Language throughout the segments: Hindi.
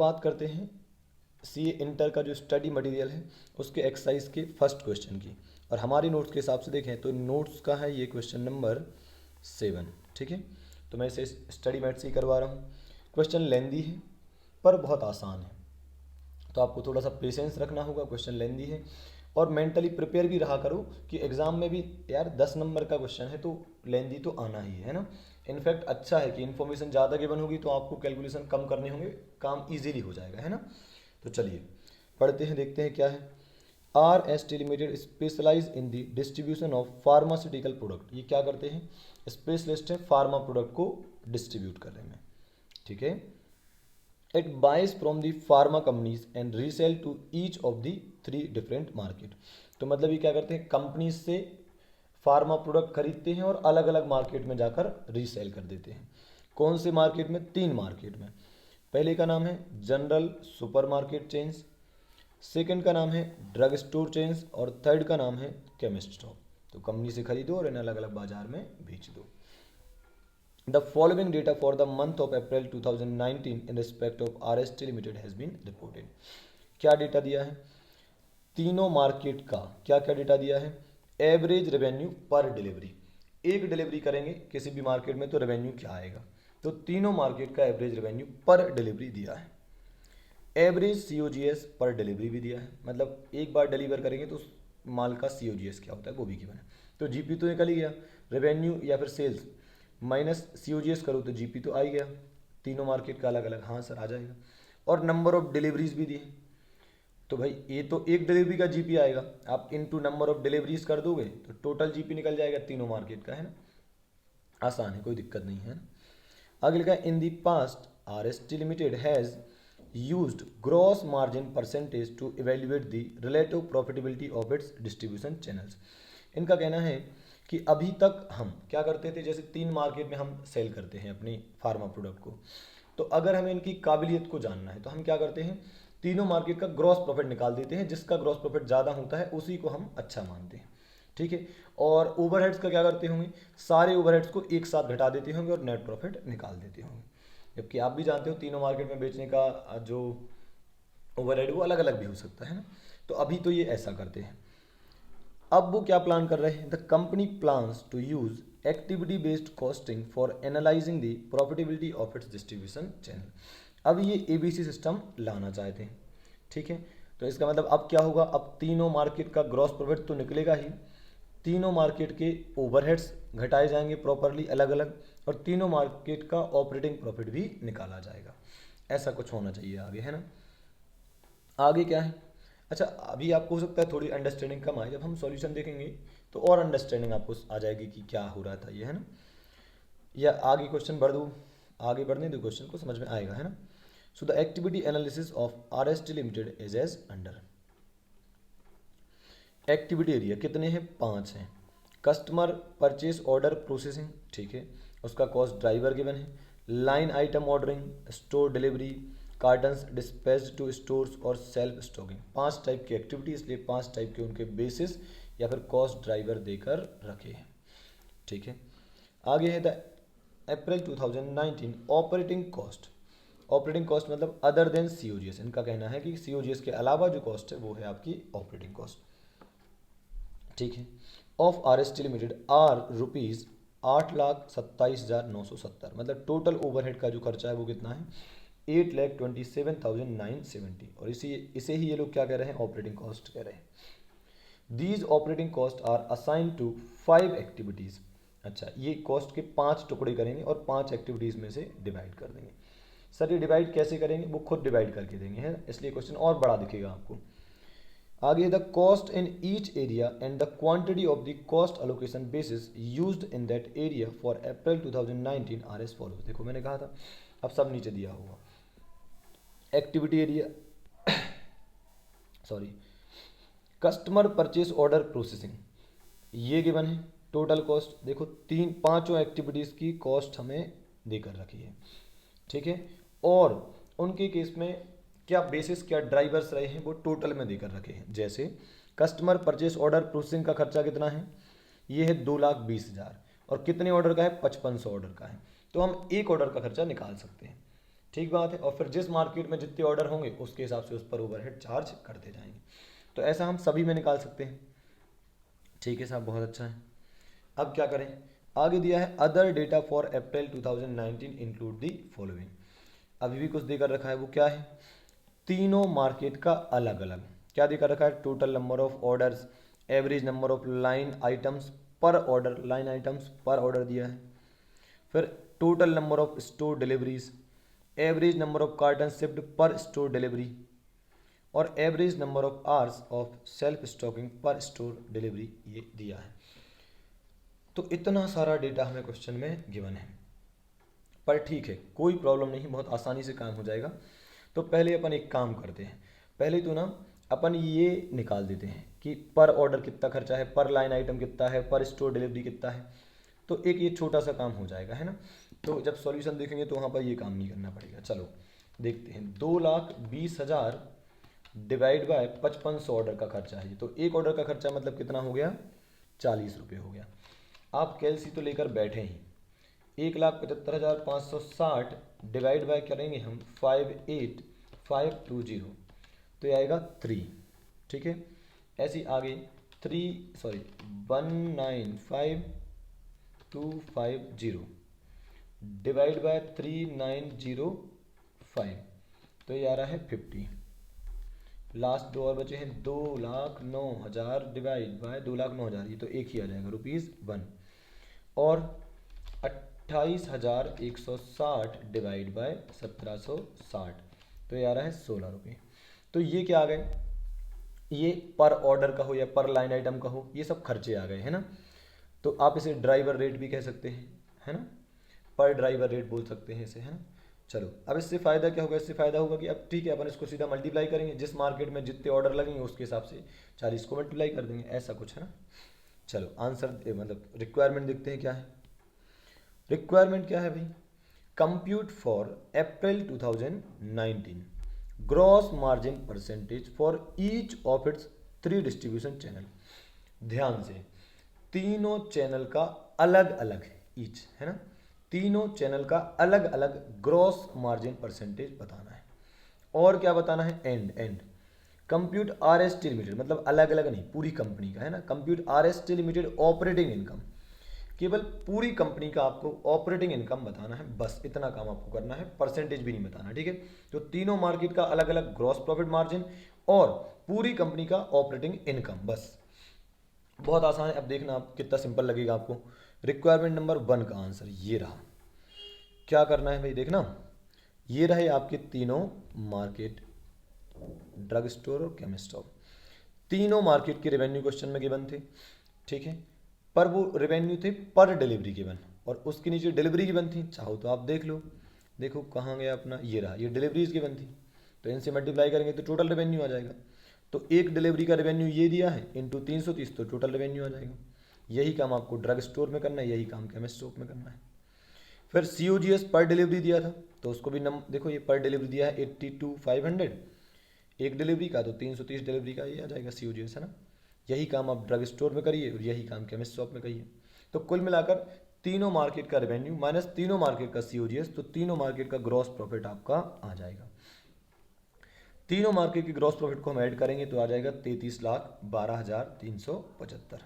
बात करते हैं सीए इंटर का जो स्टडी मटेरियल है उसके एक्सरसाइज के फर्स्ट क्वेश्चन की। और हमारी नोट्स के हिसाब से देखें तो नोट्स का है ये क्वेश्चन नंबर 7। ठीक है, तो मैं इसे स्टडी मैट से ही करवा रहा हूँ। क्वेश्चन लेंदी है पर बहुत आसान है, तो आपको थोड़ा सा पेशेंस रखना होगा। क्वेश्चन लेंदी है और मेंटली प्रिपेयर भी रहा करो कि एग्ज़ाम में भी यार 10 नंबर का क्वेश्चन है तो लेंदी तो आना ही है ना। इनफैक्ट अच्छा है कि इन्फॉर्मेशन ज़्यादा गिवन होगी तो आपको कैलकुलेशन कम करने होंगे, काम ईजिली हो जाएगा, है ना। तो चलिए पढ़ते हैं, देखते हैं क्या है। R S T limited specialise in the distribution of pharmaceutical product. ये क्या करते हैं, स्पेशलिस्ट है फार्मा प्रोडक्ट को डिस्ट्रीब्यूट करने में। ठीक है, it buys from the pharma companies and resell to each of the 3 different market। तो मतलब ये क्या करते हैं, कंपनी से फार्मा प्रोडक्ट खरीदते हैं और अलग अलग मार्केट में जाकर रीसेल कर देते हैं। कौन से मार्केट में, 3 मार्केट में। पहले का नाम है जनरल सुपरमार्केट चेन्स, सेकंड का नाम है ड्रग स्टोर चेन्स और थर्ड का नाम है केमिस्ट शॉप। तो कंपनी से खरीदो और इन्हें अलग अलग बाजार में बेच दो। The following data for the month of April 2019 in respect of RST Limited has been reported। क्या डेटा दिया है, तीनों मार्केट का क्या क्या डेटा दिया है। एवरेज रेवेन्यू पर डिलीवरी, एक डिलीवरी करेंगे किसी भी मार्केट में तो रेवेन्यू क्या आएगा, तो तीनों मार्केट का एवरेज रेवेन्यू पर डिलीवरी दिया है। एवरेज COGS पर डिलीवरी भी दिया है, मतलब एक बार डिलीवर करेंगे तो उस माल का COGS क्या होता है वो भी गिवन है। तो जीपी तो निकल ही गया, रेवेन्यू या फिर सेल्स माइनस COGS करो तो जीपी तो आ ही गया, तीनों मार्केट का अलग अलग, हाँ सर आ जाएगा। और नंबर ऑफ डिलीवरीज भी दिए, तो भाई ये तो एक डिलीवरी का जीपी आएगा, आप इनटू नंबर ऑफ डिलीवरीज कर दोगे तो टोटल जीपी निकल जाएगा तीनों मार्केट का, है ना। आसान है, कोई दिक्कत नहीं है ना। आगे लिखा है in the past RST limited has used gross margin percentage to evaluate the relative profitability of its distribution channels. इनका कहना है कि अभी तक हम क्या करते थे, जैसे 3 मार्केट में हम सेल करते हैं अपनी फार्मा प्रोडक्ट को, तो अगर हमें इनकी काबिलियत को जानना है तो हम क्या करते हैं, तीनों मार्केट का ग्रॉस प्रॉफिट निकाल देते हैं, जिसका ग्रॉस प्रॉफिट ज़्यादा होता है उसी को हम अच्छा मानते हैं। ठीक है, और ओवरहेड्स का क्या करते होंगे, सारे ओवरहेड्स को एक साथ घटा देते होंगे और नेट प्रॉफिट निकाल देते होंगे। जबकि आप भी जानते हो तीनों मार्केट में बेचने का जो ओवरहेड वो अलग अलग भी हो सकता है ना। तो अभी तो ये ऐसा करते हैं। अब वो क्या प्लान कर रहे हैं, the company plans to use activity based costing for analysing the profitability of its distribution channel. अब ये ABC सिस्टम लाना चाहते हैं। ठीक है, तो इसका मतलब अब क्या होगा, अब तीनों मार्केट का ग्रॉस प्रॉफिट तो निकलेगा ही, तीनों मार्केट के ओवरहेड्स घटाए जाएंगे प्रॉपरली अलग अलग, और तीनों मार्केट का ऑपरेटिंग प्रॉफिट भी निकाला जाएगा। ऐसा कुछ होना चाहिए आगे, है ना। आगे क्या है, अच्छा अभी आपको हो सकता है थोड़ी अंडरस्टैंडिंग कम आए, जब हम सॉल्यूशन देखेंगे तो और अंडरस्टैंडिंग आपको आ जाएगी कि क्या हो रहा था ये, है ना। या आगे क्वेश्चन बढ़ दूँ, आगे बढ़ने दो, क्वेश्चन को समझ में आएगा, है ना। So the activity analysis of RST limited is as under. Activity area कितने हैं, 5 हैं। कस्टमर परचेज ऑर्डर प्रोसेसिंग, ठीक है, उसका कॉस्ट ड्राइवर गिवन है। Line item ordering, store delivery, cartons dispatch to stores और सेल्फ स्टॉकिंग। 5 टाइप की एक्टिविटी, इसलिए 5 टाइप के उनके बेसिस या फिर कॉस्ट ड्राइवर देकर रखे हैं। ठीक है, आगे है the April 2019 operating cost. Operating cost मतलब अदर देन COGS। इनका कहना है कि COGS के अलावा जो कॉस्ट है वो है आपकी ऑपरेटिंग कॉस्ट। ठीक है, ऑफ RST लिमिटेड आर रुपीज़ 8,27,970, मतलब टोटल ओवरहेड का जो खर्चा है वो कितना है, 8,27,970। और इसे ही ये लोग क्या कह रहे हैं, ऑपरेटिंग कॉस्ट कह रहे हैं। These operating cost are assign to 5 activities. अच्छा, ये कॉस्ट के 5 टुकड़े करेंगे और 5 एक्टिविटीज़ में से डिवाइड कर देंगे। सर ये डिवाइड कैसे करेंगे, वो खुद डिवाइड करके देंगे, है, इसलिए क्वेश्चन और बड़ा दिखेगा आपको। आगे the cost in each area and the quantity of the cost allocation basis used in that area for April 2019 R S follows. देखो मैंने कहा था, अब सब नीचे दिया होगा। Activity area sorry customer purchase order processing ये गिवन है। टोटल कॉस्ट देखो 5 एक्टिविटीज़ की कॉस्ट हमें देकर रखी है। ठीक है, और उनके केस में क्या बेसिस क्या ड्राइवर्स रहे हैं वो टोटल में देकर रखे हैं। जैसे कस्टमर परचेस ऑर्डर प्रोसेसिंग का खर्चा कितना है, ये है 2,20,000 और कितने ऑर्डर का है, 5500 ऑर्डर का है। तो हम एक ऑर्डर का खर्चा निकाल सकते हैं। ठीक बात है। और फिर जिस मार्केट में जितने ऑर्डर होंगे उसके हिसाब से उस पर ओवरहेड चार्ज करते जाएंगे। तो ऐसा हम सभी में निकाल सकते हैं। ठीक है साहब, बहुत अच्छा है। अब क्या करें, आगे दिया है other data for April 2019 include the following. अभी भी कुछ देकर रखा है, वो क्या है, तीनों मार्केट का अलग अलग क्या देकर रखा है, total number of orders, average number of line items per order, line items per order दिया है। फिर total number of store deliveries, average number of carton shift per store delivery, और average number of hours of self stocking per store delivery, ये दिया है। तो इतना सारा डेटा हमें क्वेश्चन में गिवन है, पर ठीक है कोई प्रॉब्लम नहीं, बहुत आसानी से काम हो जाएगा। तो पहले अपन एक काम करते हैं, पहले तो ना अपन ये निकाल देते हैं कि पर ऑर्डर कितना खर्चा है, पर लाइन आइटम कितना है, पर स्टोर डिलीवरी कितना है। तो एक ये छोटा सा काम हो जाएगा, है ना। तो जब सॉल्यूशन देखेंगे तो वहाँ पर ये काम नहीं करना पड़ेगा। चलो देखते हैं, 2,20,000 डिवाइड बाय 5500 ऑर्डर का खर्चा है। तो एक ऑर्डर का खर्चा मतलब कितना हो गया, 40 रुपये हो गया। आप कैलसी तो लेकर बैठे ही, 1,75,560 डिवाइड बाय करेंगे हम 58,520, तो ये आएगा 3। ठीक है, ऐसी आगे 1,95,250 डिवाइड बाय 3,905, तो ये आ रहा है 50। लास्ट दो और बचे हैं, 2,09,000 डिवाइड बाय 2,09,000, ये तो एक ही आ जाएगा ₹1, और 28,160 डिवाइड बाय 1,760, तो ये आ रहा है 16 रुपये। तो ये क्या आ गए, ये पर ऑर्डर का हो या पर लाइन आइटम का हो, ये सब खर्चे आ गए, है ना। तो आप इसे ड्राइवर रेट भी कह सकते हैं, है ना, पर ड्राइवर रेट बोल सकते हैं इसे, है ना। चलो अब इससे फ़ायदा क्या होगा, इससे फ़ायदा होगा कि अब ठीक है अपन इसको सीधा मल्टीप्लाई करेंगे, जिस मार्केट में जितने ऑर्डर लगेंगे उसके हिसाब से 40 को मल्टीप्लाई कर देंगे, ऐसा कुछ, है ना। चलो आंसर मतलब रिक्वायरमेंट देखते हैं क्या है। रिक्वायरमेंट क्या है भाई, compute for April 2019 gross margin percentage for each of its 3 distribution channel. ध्यान से, तीनों चैनल का अलग अलग ईच, है ना, तीनों चैनल का अलग अलग ग्रॉस मार्जिन परसेंटेज बताना है। और क्या बताना है, एंड कंप्यूट RST लिमिटेड, मतलब अलग अलग नहीं, पूरी कंपनी का, है ना। Compute RST limited operating income, केवल पूरी कंपनी का आपको ऑपरेटिंग इनकम बताना है, बस इतना काम आपको करना है, परसेंटेज भी नहीं बताना, ठीक है। तो तीनों मार्केट का अलग अलग ग्रॉस प्रॉफिट मार्जिन और पूरी कंपनी का ऑपरेटिंग इनकम, बस बहुत आसान है। अब देखना आप कितना सिंपल लगेगा आपको। रिक्वायरमेंट नंबर 1 का आंसर ये रहा। क्या करना है भाई, देखना ये रहे आपके तीनों मार्केट, ड्रग स्टोर और केमिस्ट शॉप, तीनों मार्केट के रेवेन्यू क्वेश्चन में गिवन थे, ठीक है। पर वो रेवेन्यू थे पर डिलीवरी गिवन, और उसके नीचे डिलीवरी गिवन थी, चाहो तो आप देख लो, देखो कहाँ गया अपना, ये रहा, ये डिलीवरीज गिवन थी। तो इनसे मल्टीप्लाई करेंगे तो टोटल रेवेन्यू आ जाएगा। तो एक डिलीवरी का रेवेन्यू ये दिया है इंटू 330, तो टोटल रेवेन्यू आ जाएगा। यही काम आपको ड्रग स्टोर में करना है, यही काम केमिस्ट शॉप में करना है। फिर COGS पर डिलीवरी दिया था, तो उसको भी देखो ये पर डिलीवरी दिया है 82,500 एक डिलीवरी का, तो 330 डिलीवरी का ये आ जाएगा COGS, है ना। यही काम आप ड्रग स्टोर में करिए और यही काम केमिस्ट शॉप में करिए। तो कुल मिलाकर तीनों मार्केट का रेवेन्यू माइनस तीनों मार्केट का COGS, तो तीनों मार्केट का ग्रॉस प्रॉफिट आपका आ जाएगा। तीनों मार्केट की ग्रॉस प्रॉफिट को हम ऐड करेंगे तो आ जाएगा 33,12,375।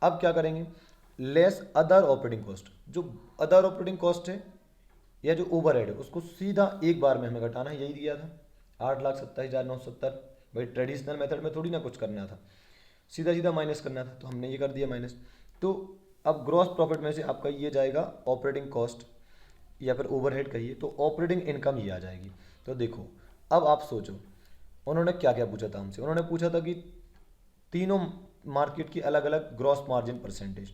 अब क्या करेंगे, लेस अदर ऑपरेटिंग कॉस्ट, जो अदर ऑपरेटिंग कॉस्ट है या जो ओवरहेड है उसको सीधा एक बार में हमें घटाना है, यही दिया था 8,27,970। भाई ट्रेडिशनल मेथड में थोड़ी ना कुछ करना था, सीधा सीधा माइनस करना था, तो हमने ये कर दिया माइनस। तो अब ग्रॉस प्रॉफिट में से आपका ये जाएगा ऑपरेटिंग कॉस्ट या फिर ओवरहेड कहिए, तो ऑपरेटिंग इनकम ये आ जाएगी। तो देखो अब आप सोचो उन्होंने क्या क्या पूछा था हमसे, उन्होंने पूछा था कि तीनों मार्केट की अलग अलग ग्रॉस मार्जिन परसेंटेज,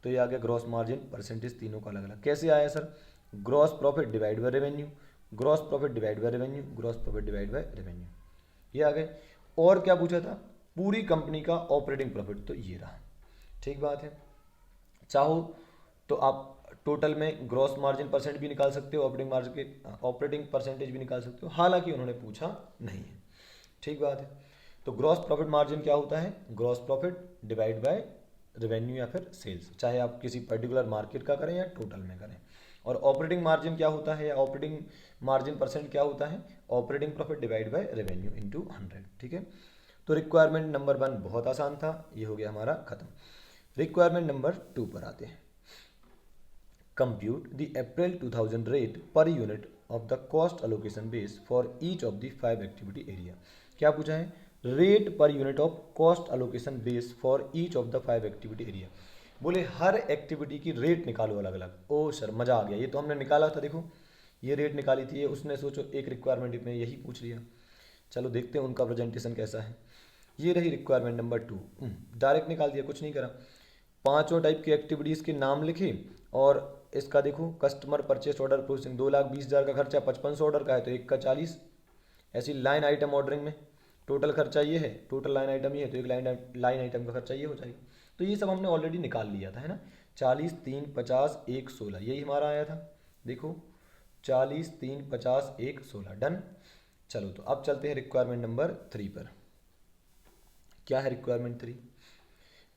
तो ये आ गया ग्रॉस मार्जिन परसेंटेज तीनों का अलग अलग। कैसे आया sir, gross profit divide by revenue, gross profit divide by revenue, gross profit divide by revenue, ये आ गए। और क्या पूछा था, पूरी कंपनी का ऑपरेटिंग प्रॉफिट, तो ये रहा, ठीक बात है। चाहो तो आप टोटल में ग्रॉस मार्जिन परसेंट भी निकाल सकते हो, ऑपरेटिंग मार्जिन के ऑपरेटिंग परसेंटेज भी निकाल सकते हो, हालांकि उन्होंने पूछा नहीं है, ठीक बात है। तो ग्रॉस प्रॉफिट मार्जिन क्या होता है, gross profit divide by revenue या फिर सेल्स, चाहे आप किसी पर्टिकुलर मार्केट का करें या टोटल में करें। और ऑपरेटिंग मार्जिन क्या होता है, या ऑपरेटिंग मार्जिन परसेंट क्या होता है, operating profit divide by revenue into 100। ठीक है, तो रिक्वायरमेंट नंबर 1 बहुत आसान था, ये हो गया हमारा खत्म। रिक्वायरमेंट नंबर 2 पर आते हैं। Compute the April 2000 rate per unit of the cost allocation base for each of the 5 activity area. क्या पूछा है, rate per unit of cost allocation base for each of the 5 activity area. बोले हर एक्टिविटी की रेट निकालो अलग अलग। ओ सर मजा आ गया, ये तो हमने निकाला था, देखो ये रेट निकाली थी, ये उसने सोचो एक रिक्वायरमेंट में यही पूछ लिया। चलो देखते हैं उनका प्रेजेंटेशन कैसा है। ये रही रिक्वायरमेंट नंबर 2, डायरेक्ट निकाल दिया, कुछ नहीं करा। पांचों टाइप की एक्टिविटीज़ के नाम लिखे और इसका देखो कस्टमर परचेस ऑर्डर प्रोसेसिंग 2,20,000 का खर्चा, 5500 ऑर्डर का है तो 1 का 40। ऐसी लाइन आइटम ऑर्डरिंग में टोटल खर्चा ये है, टोटल लाइन आइटम ये है तो एक लाइन आइटम का खर्चा ये हो जाएगा। तो ये सब हमने ऑलरेडी निकाल लिया था, है ना। 40, 3, 50, 1, 16 यही हमारा आया था। देखो 40, 3, 50, 1, 16 डन। चलो तो अब चलते हैं रिक्वायरमेंट नंबर 3 पर। क्या है requirement 3,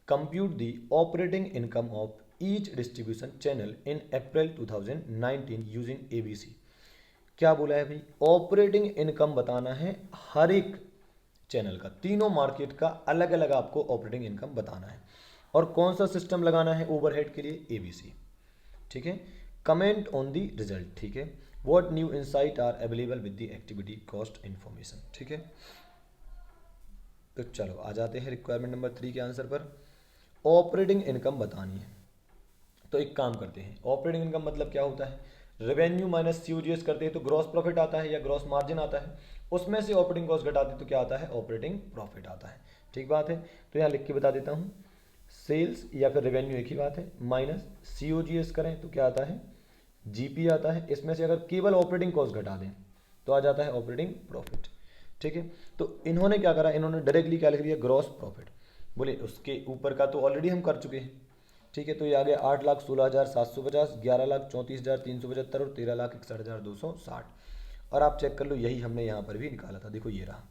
compute the operating income of each distribution channel in April 2019 using ABC. क्या बोला है भाई, ऑपरेटिंग इनकम बताना है हर एक चैनल का, तीनों मार्केट का अलग अलग आपको ऑपरेटिंग इनकम बताना है। और कौन सा सिस्टम लगाना है ओवरहेड के लिए, एबीसी। ठीक है, कमेंट ऑन दी रिजल्ट। ठीक है, what new insight are available with the activity cost information. ठीक है, तो चलो आ जाते हैं रिक्वायरमेंट नंबर 3 के आंसर पर। ऑपरेटिंग इनकम बतानी है, तो एक काम करते हैं, ऑपरेटिंग इनकम मतलब क्या होता है, रेवेन्यू माइनस सीओजीएस करते हैं तो ग्रॉस प्रॉफिट आता है या ग्रॉस मार्जिन आता है, उसमें से ऑपरेटिंग कॉस्ट घटाते तो क्या आता है, ऑपरेटिंग प्रॉफिट आता है। ठीक बात है, तो यहाँ लिख के बता देता हूँ, सेल्स या फिर रेवेन्यू एक ही बात है, माइनस सीओजीएस करें तो क्या आता है, जीपी आता है। इसमें से अगर केवल ऑपरेटिंग कॉस्ट घटा दें तो आ जाता है ऑपरेटिंग प्रॉफिट। ठीक है, तो इन्होंने क्या करा, इन्होंने डायरेक्टली क्या लिख दिया, ग्रॉस प्रॉफिट। बोले उसके ऊपर का तो ऑलरेडी हम कर चुके हैं। ठीक है, तो ये आ गया 8,16,750, 11,34,375 और 13,61,260। और आप चेक कर लो, यही हमने यहाँ पर भी निकाला था, देखो ये रहा।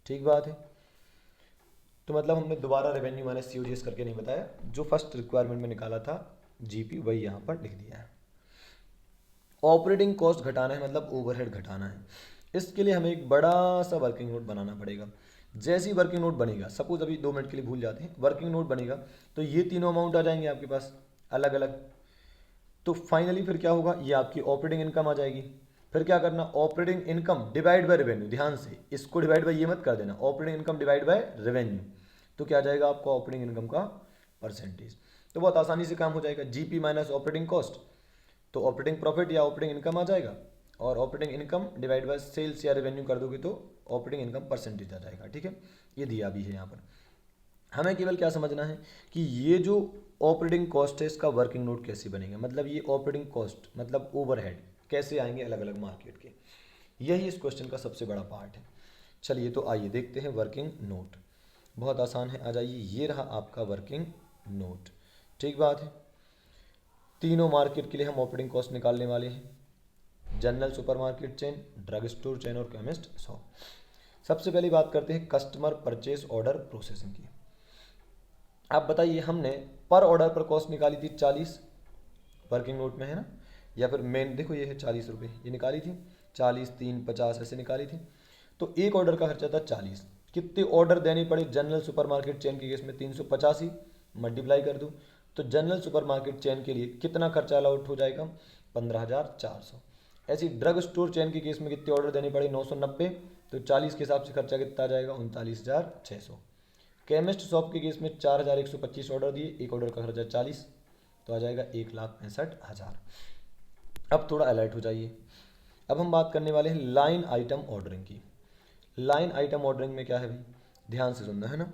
ठीक बात है, तो मतलब हमने दोबारा रेवेन्यू माइनस सीओजीएस करके नहीं बताया, जो फर्स्ट रिक्वायरमेंट में निकाला था जीपी वही यहाँ पर लिख दिया है। ऑपरेटिंग कॉस्ट घटाना है मतलब ओवरहेड घटाना है, इसके लिए हमें एक बड़ा सा वर्किंग नोट बनाना पड़ेगा। जैसे ही वर्किंग नोट बनेगा, सपोज अभी 2 मिनट के लिए भूल जाते हैं, वर्किंग नोट बनेगा तो ये तीनों अमाउंट आ जाएंगे आपके पास अलग अलग। तो फाइनली फिर क्या होगा, ये आपकी ऑपरेटिंग इनकम आ जाएगी। फिर क्या करना, operating income divide by revenue, ध्यान से इसको डिवाइड बाय ये मत कर देना, operating income divide by revenue, तो क्या आ जाएगा आपका ऑपरेटिंग इनकम का परसेंटेज। तो बहुत आसानी से काम हो जाएगा, जीपी माइनस ऑपरेटिंग कॉस्ट तो ऑपरेटिंग प्रॉफिट या ऑपरेटिंग इनकम आ जाएगा, और operating income divide by sales या रेवेन्यू कर दोगे तो ऑपरेटिंग इनकम परसेंटेज आ जाएगा। ठीक है, ये दिया भी है यहाँ पर। हमें केवल क्या समझना है कि ये जो ऑपरेटिंग कॉस्ट है इसका वर्किंग नोट कैसे बनेगा, मतलब ये ऑपरेटिंग कॉस्ट मतलब ओवरहेड कैसे आएंगे अलग अलग मार्केट के, यही इस क्वेश्चन का सबसे बड़ा पार्ट है। चलिए तो आइए देखते हैं वर्किंग नोट, बहुत आसान है, आ जाइए, ये रहा आपका वर्किंग नोट। ठीक बात है, तीनों मार्केट के लिए हम ऑपरेटिंग कॉस्ट निकालने वाले हैं, general supermarket chain, drug store chain और केमिस्ट शॉप। सबसे पहली बात करते हैं कस्टमर परचेस ऑर्डर प्रोसेसिंग की। आप बताइए, हमने पर ऑर्डर पर कॉस्ट निकाली थी 40, वर्किंग नोट में है ना, या फिर मेन देखो ये है 40 रुपये, ये निकाली थी 40, 3, 50 ऐसे निकाली थी। तो एक ऑर्डर का खर्चा था 40, कितने ऑर्डर देने पड़े जनरल सुपरमार्केट चेन के केस में, 385 मल्टीप्लाई कर दूँ तो जनरल सुपरमार्केट चेन के लिए कितना खर्चा अलाउट हो जाएगा, 15,400। ऐसी ड्रग स्टोर चेन के केस में कितने ऑर्डर देने पड़े, 990, तो 40 के हिसाब से खर्चा कितना आ जाएगा, 39,600। केमिस्ट शॉप के केस में 4,125 ऑर्डर दिए, एक ऑर्डर का खर्चा 40, तो आ जाएगा 1,65,000। अब थोड़ा अलर्ट हो जाइए, अब हम बात करने वाले हैं लाइन आइटम ऑर्डरिंग की। लाइन आइटम ऑर्डरिंग में क्या है भाई, ध्यान से सुनना है ना,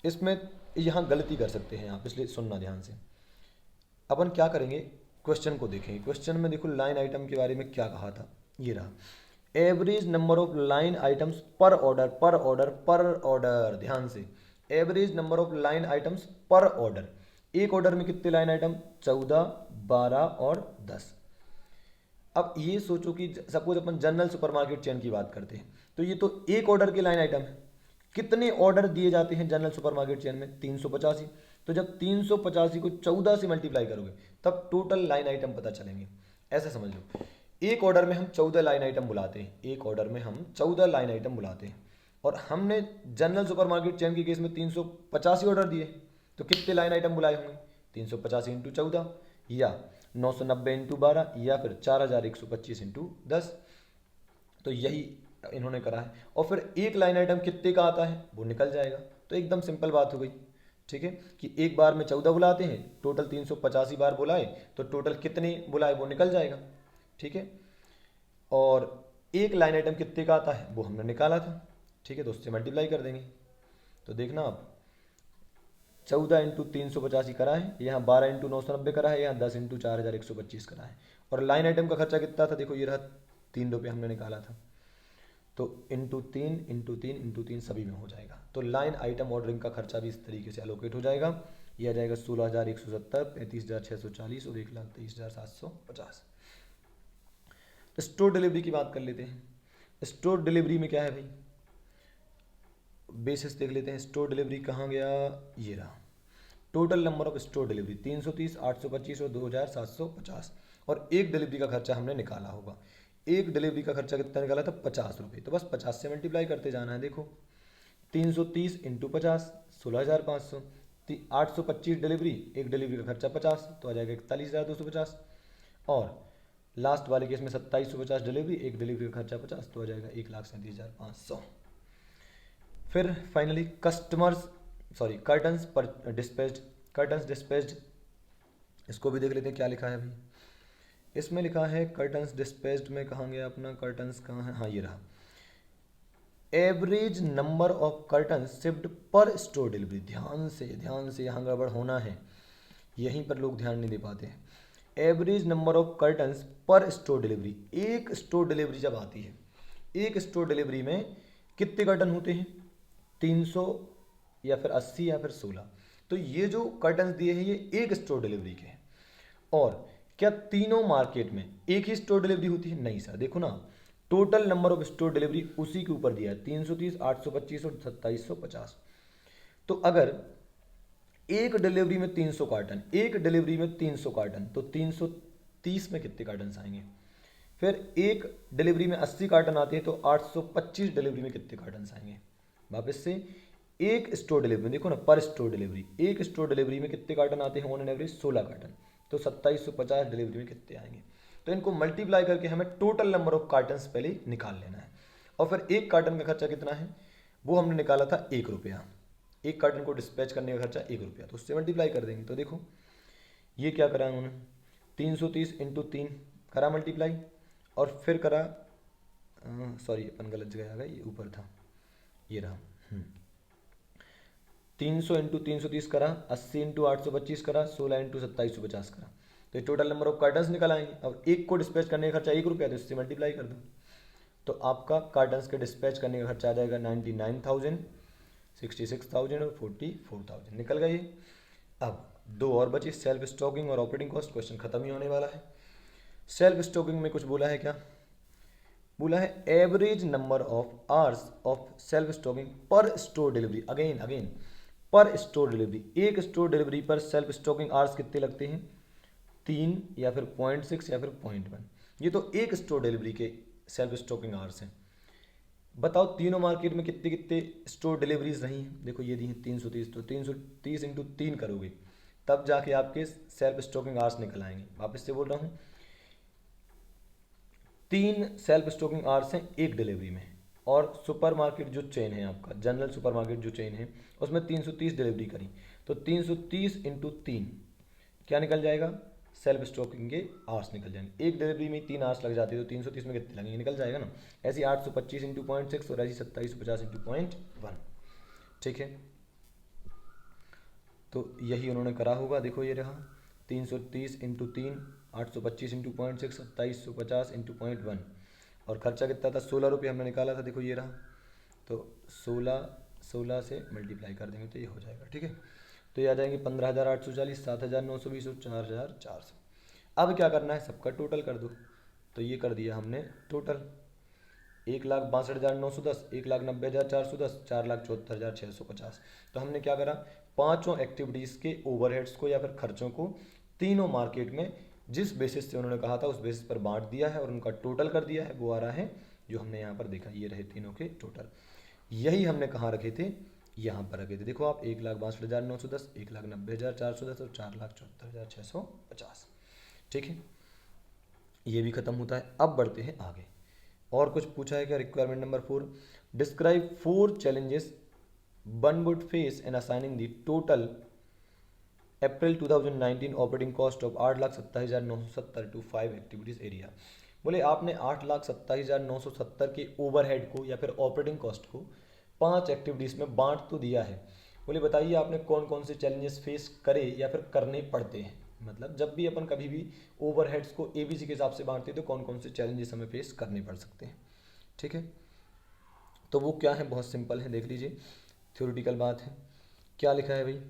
इसमें यहाँ गलती कर सकते हैं आप, इसलिए सुनना ध्यान से। अपन क्या करेंगे, क्वेश्चन को देखेंगे, क्वेश्चन में देखो लाइन आइटम के बारे में क्या कहा था, ये रहा, average number of line items per order, पर ऑर्डर, पर ऑर्डर, ध्यान से, average number of line items per order. एक ऑर्डर में कितने लाइन आइटम, 14, 12 और 10। अब ये सोचो कि सपोज अपन जनरल सुपरमार्केट चेन की बात करते हैं, तो ये तो एक ऑर्डर के लाइन आइटम है, कितने ऑर्डर दिए जाते हैं जनरल सुपरमार्केट चेन में, 385। तो जब 385 को 14 से मल्टीप्लाई करोगे तब टोटल लाइन आइटम पता चलेंगे। ऐसा समझ लो, एक ऑर्डर में हम 14 लाइन आइटम बुलाते हैं, एक ऑर्डर में हम 14 लाइन आइटम बुलाते हैं, और हमने जनरल सुपरमार्केट चेन के केस में 385 ऑर्डर दिए, तो कितने लाइन आइटम बुलाए होंगे? 385 इंटू 14, या 990 इंटू 12, या फिर 4125 इंटू 10। तो यही इन्होंने करा है। और फिर एक लाइन आइटम कितने का आता है वो निकल जाएगा। तो एकदम सिंपल बात हो गई, ठीक है, कि एक बार में 14 बुलाते हैं, टोटल 385 बार बुलाए, तो टोटल कितने बुलाए वो निकल जाएगा, ठीक है। और एक लाइन आइटम कितने का आता है वो हमने निकाला था, ठीक है, तो उससे मल्टीप्लाई कर देंगे। तो देखना आप, 14 इंटू 385 करा है, यहाँ 12 इंटू 990 करा है, यहाँ 10 इंटू 4125 करा है। और लाइन आइटम का खर्चा कितना था, देखो ये रहा 3 रुपये हमने निकाला था। तो इंटू 3 इंटू 3 इंटू 3 सभी में हो जाएगा। तो लाइन आइटम ऑर्डरिंग का खर्चा भी इस तरीके से एलोकेट हो जाएगा। ये आ जाएगा 16,170, 35,640 और 1,23,750। स्टोर डिलीवरी की बात कर लेते हैं। स्टोर डिलीवरी में क्या है भाई, बेसिस देख लेते हैं। स्टोर डिलीवरी कहाँ गया, ये रहा। Total number of store delivery 330, 825 और 2,750। और एक डिलीवरी का खर्चा हमने निकाला होगा। एक डिलीवरी का खर्चा कितना निकाला था, 50 रुपये। तो बस 50 से मल्टीप्लाई करते जाना है। देखो 330 इंटू 50, 16,500। 825 डिलीवरी, एक डिलीवरी का खर्चा 50, तो आ जाएगा 41,250। और लास्ट वाले केस में 2750 डिलीवरी, एक डिलीवरी का खर्चा 50, तो आ जाएगा 1,37,500। फिर फाइनली कर्टन्स पर डिस्पैच्ड, कर्टन्स डिस्पैच्ड, इसको भी देख लेते हैं क्या लिखा है भाई। इसमें लिखा है कर्टन्स डिस्पैच्ड में, कहाँ गया अपना कर्टन्स, कहाँ है, हाँ ये रहा। Average number of curtains shift per store delivery. ध्यान से यहाँ गड़बड़ होना है, यहीं पर लोग ध्यान नहीं दे पाते हैं। एवरेज नंबर ऑफ कर्टन्स पर स्टोर डिलीवरी। एक स्टोर डिलीवरी जब आती है, एक स्टोर डिलीवरी में कितने कर्टन होते हैं, 300 या फिर 80 या फिर 16। तो ये जो कर्टन्स दिए हैं ये एक स्टोर डिलीवरी के हैं। और क्या तीनों मार्केट में एक ही स्टोर डिलीवरी होती है? नहीं सर, देखो ना, total number of store delivery उसी के ऊपर दिया है, 330, 825 और 2750। तो अगर एक डिलीवरी में 300 कार्टन, एक डिलीवरी में 300 कार्टन, तो 330 में कितने कार्टन आएंगे? फिर एक डिलीवरी में 80 कार्टन आते हैं, तो 825 डिलीवरी में कितने कार्टन आएंगे? वापस से, एक स्टोर डिलीवरी में देखो ना, पर स्टोर डिलीवरी, एक स्टोर डिलीवरी में कितने कार्टन आते हैं? ऑन एन एवरेज 16 कार्टन, तो 2750 डिलीवरी में कितने आएंगे? तो इनको मल्टीप्लाई करके हमें टोटल नंबर ऑफ कार्टन्स पहले निकाल लेना है। और फिर एक कार्टन का खर्चा कितना है वो हमने निकाला था 1 रुपया। एक कार्टन को डिस्पैच करने का खर्चा 1 रुपया, तो उससे मल्टीप्लाई कर देंगे। तो देखो ये क्या करा उन्होंने, 330 इंटू 3 करा मल्टीप्लाई, और फिर करा, सॉरी अपन गलत जगह आ गए, ये ऊपर था, ये रहा। 300 इंटू 330 करा, 80 इंटू 825 करा, 16 इंटू 2750 करा। तो ये टोटल नंबर ऑफ कार्टन्स निकल आएंगे। अब एक को डिस्पैच करने का खर्चा 1 रुपया, तो इससे मल्टीप्लाई कर दो। तो आपका कार्टन्स के डिस्पैच करने का खर्चा आ जाएगा 99,000, 66,000 और 44,000 निकल गए। अब दो और बचे, सेल्फ स्टॉकिंग और ऑपरेटिंग कॉस्ट। क्वेश्चन खत्म ही होने वाला है। सेल्फ स्टॉकिंग में कुछ बोला है क्या, बोला है average number of hours of self stocking per store delivery. Again per store delivery, एक store delivery per self stocking hours कितने लगते हैं? 3 या फिर 0.6 या फिर 0.1। ये तो एक स्टोर डिलीवरी के सेल्फ स्टॉकिंग आवर्स हैं। बताओ तीनों मार्केट में कितने कितने स्टोर डिलीवरीज रही हैं? देखो ये दी हैं 330, तो 330 इंटू 3 करोगे तब जाके आपके सेल्फ स्टॉकिंग आवर्स निकल आएंगे। वापस से बोल रहा हूँ, 3 सेल्फ स्टॉकिंग आवर्स हैं एक डिलीवरी में। और सुपरमार्केट जो चेन है आपका, जनरल सुपरमार्केट जो चेन है, उसमें 330 डिलीवरी करी, तो 330 इंटू 3 क्या निकल जाएगा? सेल्फ स्टॉकिंग के आवर्स निकल जाएंगे। एक डिलीवरी में 3 आवर्स लग जाते हैं, तो 330 में कितने लगेंगे? निकल जाएगा ना। ऐसे 825 इंटू 0.6 और ऐसी 2750 इंटू 0.1। ठीक है, तो यही उन्होंने करा होगा। देखो ये रहा 330 इंटू 3, 825 इंटू 0.6, 2750 इंटू 0.1। और खर्चा कितना था? 16 रुपये हमने निकाला था। देखो ये रहा, तो 16 से मल्टीप्लाई कर देंगे तो ये हो जाएगा। ठीक है, तो ये आ जाएंगे 15,840, 7,920 और 4,400। अब क्या करना है, सबका टोटल कर दो। तो ये कर दिया हमने टोटल, 1,62,910, 1,90,410, 4,74,650। तो हमने क्या करा, पांचों एक्टिविटीज़ के ओवरहेड्स को या फिर खर्चों को तीनों मार्केट में जिस बेसिस से उन्होंने कहा था उस बेसिस पर बांट दिया है और उनका टोटल कर दिया है, वो आ रहा है जो हमने यहाँ पर देखा, ये रहे तीनों के टोटल। यही हमने कहाँ रखे थे, यहाँ पर रखे थे। देखो आप 1,62,910, 1,90,410 और 4,74,650। ठीक है, ये भी खत्म होता है। अब बढ़ते हैं आगे, और कुछ पूछा है क्या? Requirement number 4, describe 4 challenges one would face in assigning the total April 2019 operating cost of 8,27,970 to 5 activities area. बोले आपने 8,27,970 के ओवरहेड को या फिर ऑपरेटिंग कॉस्ट को 5 एक्टिविटीज़ में बांट तो दिया है। बोले बताइए आपने कौन कौन से चैलेंजेस फेस करे या फिर करने पड़ते हैं। मतलब जब भी अपन कभी भी ओवरहेड्स को ABC के हिसाब से बांटते हैं तो कौन कौन से चैलेंजेस हमें फेस करने पड़ सकते हैं। ठीक है, तो वो क्या है, बहुत सिंपल है, देख लीजिए, थ्योरेटिकल बात है। क्या लिखा है भाई?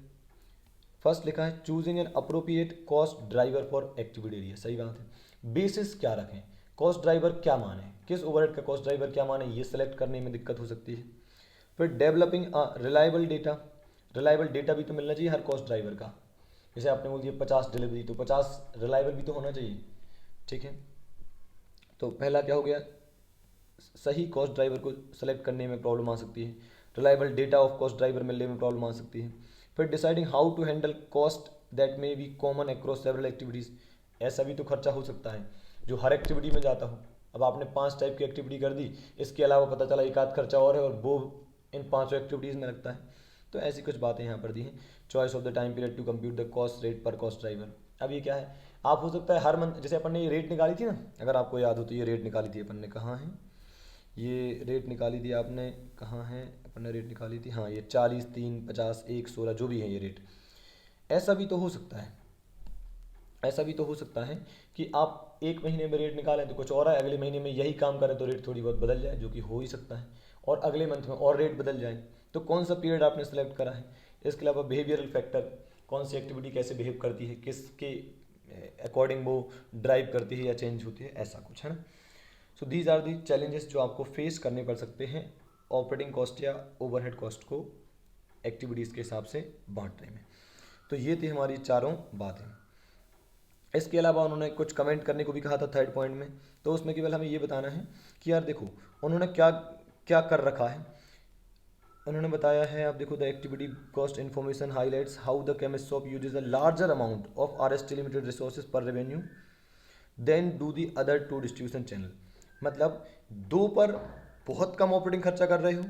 फर्स्ट लिखा है choosing an appropriate cost driver for activity area. सही बात है। बेसिस क्या रखें, कॉस्ट ड्राइवर क्या माने, किस ओवरहेड का कॉस्ट ड्राइवर क्या माने, ये सेलेक्ट करने में दिक्कत हो सकती है। फिर developing reliable data, reliable data भी तो मिलना चाहिए हर कॉस्ट ड्राइवर का। जैसे आपने बोल दिया 50 डिलीवरी, तो 50 रिलायबल भी तो होना चाहिए। ठीक है, तो पहला क्या हो गया, सही कॉस्ट ड्राइवर को सेलेक्ट करने में प्रॉब्लम आ सकती है। Reliable data of cost driver मिलने में प्रॉब्लम आ सकती है। फिर deciding how to handle cost that may be common across several activities. ऐसा भी तो खर्चा हो सकता है जो हर एक्टिविटी में जाता हो। अब आपने 5 टाइप की एक्टिविटी कर दी, इसके अलावा पता चला एक आध खर्चा और है और वो इन 5 एक्टिविटीज़ में लगता है। तो ऐसी कुछ बातें यहाँ पर दी हैं। Choice of the time period to compute the cost rate per cost driver. अब ये क्या है, आप हो सकता है हर मंथ, जैसे अपन ने ये रेट निकाली थी ना, अगर आपको याद हो तो ये रेट निकाली थी अपन ने, कहाँ है ये रेट निकाली थी आपने, कहाँ है अपन ने रेट निकाली थी, हाँ ये 40, 3, 50, 1, 16 जो भी है ये रेट। ऐसा भी तो हो सकता है, ऐसा भी तो हो सकता है कि आप एक महीने में रेट निकालें तो कुछ और है, अगले महीने में यही काम करें तो रेट थोड़ी बहुत बदल जाए, जो कि हो ही सकता है, और अगले मंथ में और रेट बदल जाए। तो कौन सा पीरियड आपने सेलेक्ट करा है। इसके अलावा बिहेवियरल फैक्टर, कौन सी एक्टिविटी कैसे बिहेव करती है, किसके अकॉर्डिंग वो ड्राइव करती है या चेंज होती है, ऐसा कुछ है ना। So these are the challenges जो आपको फेस करने पड़ सकते हैं ऑपरेटिंग कॉस्ट या ओवरहेड कॉस्ट को एक्टिविटीज़ के हिसाब से बांटने में। तो ये थी हमारी चारों बातें। इसके अलावा उन्होंने कुछ कमेंट करने को भी कहा था थर्ड पॉइंट में, तो उसमें केवल हमें ये बताना है कि यार देखो उन्होंने क्या क्या कर रखा है। उन्होंने बताया है, आप देखो, the activity cost information highlights how the chemist shop uses a larger amount of RST limited resources per revenue than do the other 2 distribution channel. मतलब 2 पर बहुत कम ऑपरेटिंग खर्चा कर रहे हो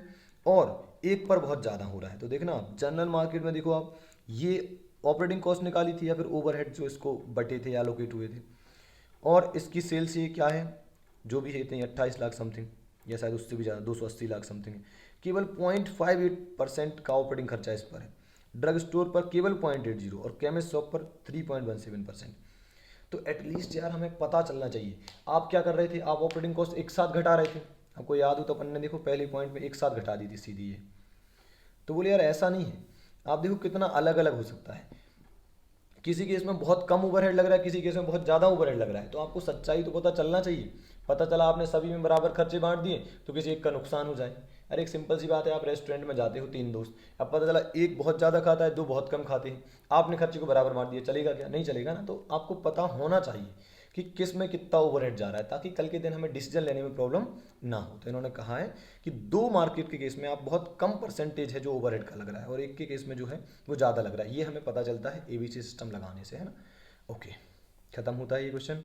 और 1 पर बहुत ज़्यादा हो रहा है। तो देखना आप जनरल मार्केट में देखो, आप ये ऑपरेटिंग कॉस्ट निकाली थी या फिर ओवरहेड जो इसको बटे थे या एलोकेट हुए थे, और इसकी सेल्स ये क्या है जो भी है 28 लाख समथिंग, या शायद उससे भी ज़्यादा 280 लाख समथिंग है। केवल 0.58% का ऑपरेटिंग खर्चा इस पर है। ड्रग स्टोर पर केवल 0.80 और केमिस्ट शॉप पर 3.17%। तो एटलीस्ट यार हमें पता चलना चाहिए आप क्या कर रहे थे। आप ऑपरेटिंग कॉस्ट एक साथ घटा रहे थे, आपको याद हो तो अपन ने देखो पहले पॉइंट में एक साथ घटा दी थी सीधी ये। तो बोले यार ऐसा नहीं है, आप देखो कितना अलग अलग हो सकता है। किसी केस में बहुत कम ओवरहेड लग रहा है, किसी केस में बहुत ज़्यादा ओवरहेड लग रहा है। तो आपको सच्चाई तो पता चलना चाहिए। पता चला आपने सभी में बराबर खर्चे बांट दिए तो किसी एक का नुकसान हो जाए। अरे एक सिंपल सी बात है, आप रेस्टोरेंट में जाते हो 3 दोस्त, अब पता चला एक बहुत ज़्यादा खाता है, 2 बहुत कम खाते हैं, आपने खर्चे को बराबर बांट दिया, चलेगा क्या? नहीं चलेगा ना। तो आपको पता होना चाहिए कि किस में कितना ओवरहेड जा रहा है, ताकि कल के दिन हमें डिसीजन लेने में प्रॉब्लम ना हो। तो इन्होंने कहा है कि 2 मार्केट के केस में आप बहुत कम परसेंटेज है जो ओवरहेड का लग रहा है और एक के केस में जो है वो ज़्यादा लग रहा है। ये हमें पता चलता है ABC सिस्टम लगाने से, है ना। ओके, खत्म होता है ये क्वेश्चन।